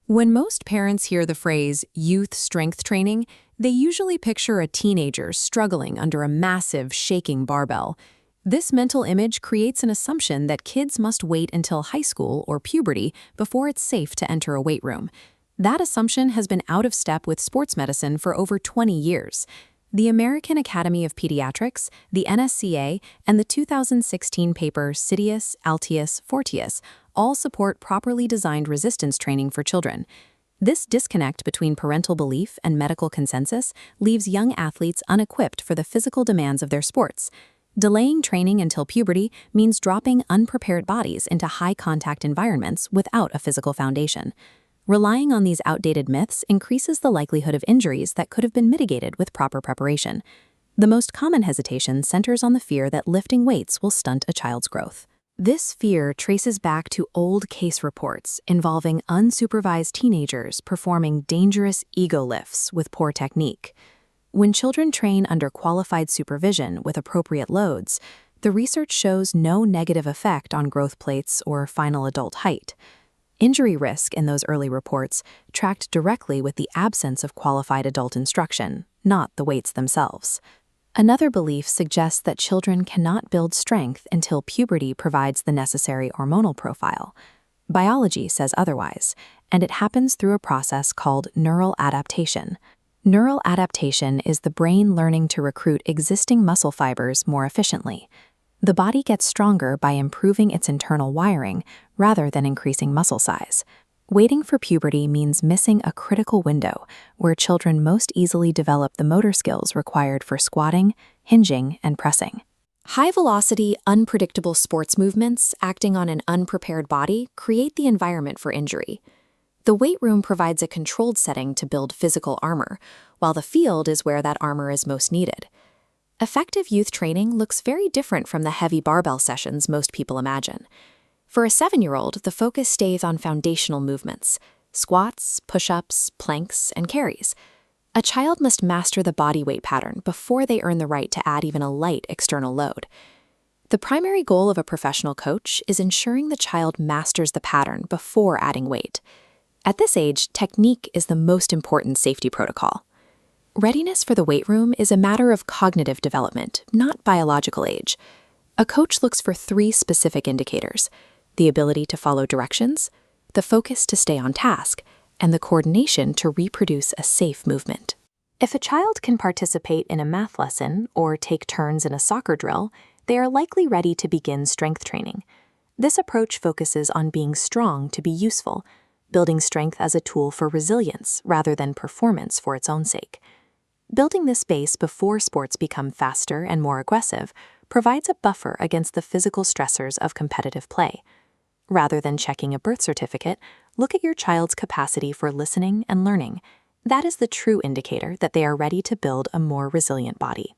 When most parents hear the phrase youth strength training, they usually picture a teenager struggling under a massive, shaking barbell. This mental image creates an assumption that kids must wait until high school or puberty before it's safe to enter a weight room. That assumption has been out of step with sports medicine for over 20 years. The American Academy of Pediatrics, the NSCA, and the 2016 paper Citius, Altius, Fortius all support properly designed resistance training for children. This disconnect between parental belief and medical consensus leaves young athletes unequipped for the physical demands of their sports. Delaying training until puberty means dropping unprepared bodies into high-contact environments without a physical foundation. Relying on these outdated myths increases the likelihood of injuries that could have been mitigated with proper preparation. The most common hesitation centers on the fear that lifting weights will stunt a child's growth. This fear traces back to old case reports involving unsupervised teenagers performing dangerous ego lifts with poor technique. When children train under qualified supervision with appropriate loads, the research shows no negative effect on growth plates or final adult height. Injury risk in those early reports tracked directly with the absence of qualified adult instruction, not the weights themselves. Another belief suggests that children cannot build strength until puberty provides the necessary hormonal profile. Biology says otherwise, and it happens through a process called neural adaptation. Neural adaptation is the brain learning to recruit existing muscle fibers more efficiently. The body gets stronger by improving its internal wiring rather than increasing muscle size. Waiting for puberty means missing a critical window where children most easily develop the motor skills required for squatting, hinging, and pressing. High-velocity, unpredictable sports movements acting on an unprepared body create the environment for injury. The weight room provides a controlled setting to build physical armor, while the field is where that armor is most needed. Effective youth training looks very different from the heavy barbell sessions most people imagine. For a 7-year-old, the focus stays on foundational movements: squats, push-ups, planks, and carries. A child must master the body weight pattern before they earn the right to add even a light external load. The primary goal of a professional coach is ensuring the child masters the pattern before adding weight. At this age, technique is the most important safety protocol. Readiness for the weight room is a matter of cognitive development, not biological age. A coach looks for 3 specific indicators: the ability to follow directions, the focus to stay on task, and the coordination to reproduce a safe movement. If a child can participate in a math lesson or take turns in a soccer drill, they are likely ready to begin strength training. This approach focuses on being strong to be useful, building strength as a tool for resilience rather than performance for its own sake. Building this base before sports become faster and more aggressive provides a buffer against the physical stressors of competitive play. Rather than checking a birth certificate, look at your child's capacity for listening and learning. That is the true indicator that they are ready to build a more resilient body.